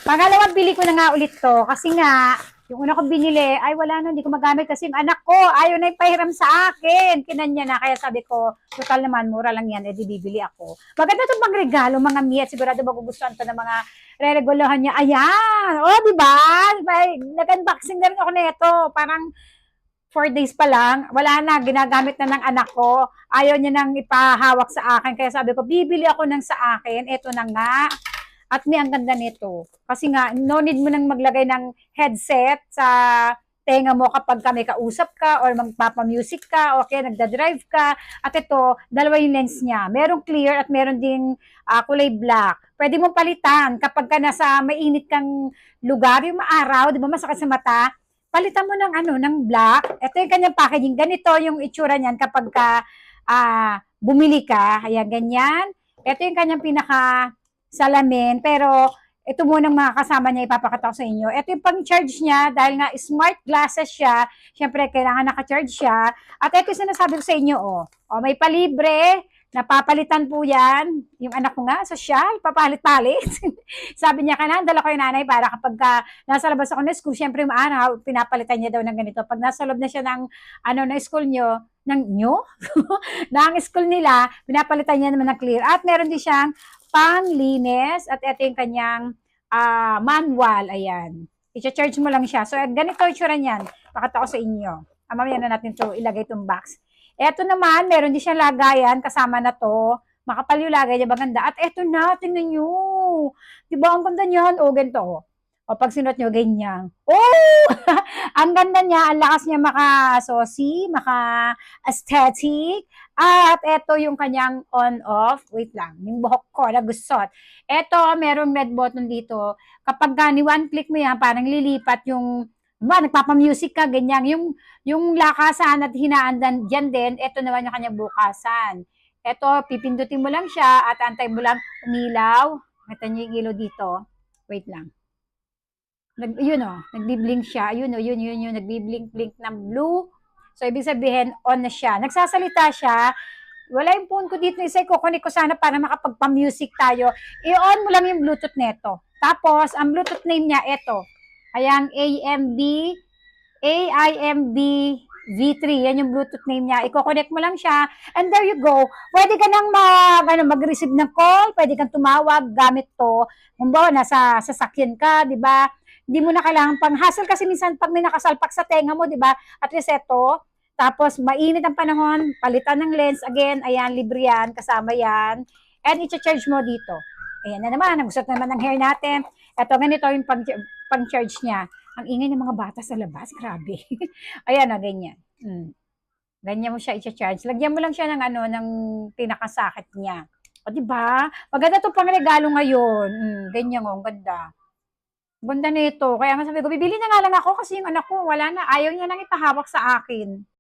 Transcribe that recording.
Pangalawang bili ko na nga ulit to kasi nga, yung una ko binili, ay wala na, hindi ko magamit kasi yung anak ko, ayaw na ipahiram sa akin. Kinanya na, kaya sabi ko, total naman, mura lang yan, edi bibili ako. Maganda itong pang regalo, mga Mia, sigurado magugustuhan to ng mga re-regolohan niya. Ayan! O, di ba? Nag-unboxing na rin ako nito. Parang 4 days pa lang, wala na, ginagamit na ng anak ko. Ayaw niya nang ipahawak sa akin. Kaya sabi ko, bibili ako ng sa akin. Ito na nga. At may ang ganda nito. Kasi nga, no need mo nang maglagay ng headset sa tenga mo kapag ka may kausap ka or magpapa-music ka o kaya nagda-drive ka. At ito, dalawa yung lens niya. Merong clear at meron ding kulay black. Pwede mong palitan kapag ka nasa mainit kang lugar, yung maaraw, di ba masakit sa mata, palitan mo ng ng black. Ito yung kanyang packaging. Ganito yung itsura niyan kapag ka bumili ka. Ayan, ganyan. Ito yung kanyang pinaka salamin, pero ito muna mga kasama niya ipapakita ko sa inyo. Ito yung pang-charge niya, dahil nga smart glasses siya, syempre kailangan naka-charge siya. At ito yung sinasabi ko sa inyo, may palibre, napapalitan po yan. Yung anak ko nga, sosyal, papalit-palit. Sabi niya, dala ko yung nanay para kapag nasa labas ako ng school, syempre yung araw, pinapalitan niya daw ng ganito. Pag nasa loob na siya ng, ng school nyo, ng school nila, pinapalitan niya naman ng clear. At meron din siyang panglinis at ito yung kanyang manual. Ayan. I-charge mo lang siya. So, ganito yung tsura niyan. Pakita ko sa inyo. Mamaya na natin to ilagay itong box. Ito naman, meron din siyang lagayan. Kasama na to. Makapal yung lagay niya. Maganda. At ito na, tingnan nyo. Diba ang ganda niyan? O, ganito. O, pag sinuot nyo, ganyan. Oh! Ang ganda niya. Ang lakas niya maka-saucy, maka-aesthetic. At ito yung kanyang on-off. Wait lang, yung buhok ko, nagusot. Ito, merong red button dito. Kapag ni one click mo yan, parang lilipat yung, nagpapa-music ka, ganyan. Yung lakasan at hinaan dyan din, ito naman yung kanyang bukasan. Ito, pipindutin mo lang siya at antay mo lang umilaw. Ito niyo yung ilaw dito. Wait lang. Nagbi-blink siya. Yun, nagbi-blink-blink ng blue. So, ibig sabihin, on na siya. Nagsasalita siya. Wala yung phone ko dito. Isa kukunin ko sana para makapagpa-music tayo. I-on mo lang yung Bluetooth neto. Tapos, ang Bluetooth name niya, ito. Ayan, AIMB V3. Yan yung Bluetooth name niya. I-connect mo lang siya. And there you go. Pwede ka nang mag-receive ng call. Pwede kang tumawag gamit to. Kung ba, nasa sasakyan ka, di ba? Hindi mo na kailangan pang-hassle kasi minsan pag may nakasalpak sa tenga mo, di ba? At least ito, tapos mainit ang panahon, palitan ng lens, again, ayan, libre yan, kasama yan. And i-charge mo dito. Ayan na naman, nagusot naman ng hair natin. Ito, ganito yung pang-charge niya. Ang ingay ng mga bata sa labas, grabe. Ayan na, ganyan. Ganyan mo siya i-charge. Lagyan mo lang siya ng ng pinakasakit niya. O, di ba? Maganda 'tong pangregalo ngayon. Ganyan ang ganda. Ganda nito. Kaya nga sabi ko, bibili na nga lang ako kasi yung anak ko, wala na. Ayaw niya nang ipahawak sa akin.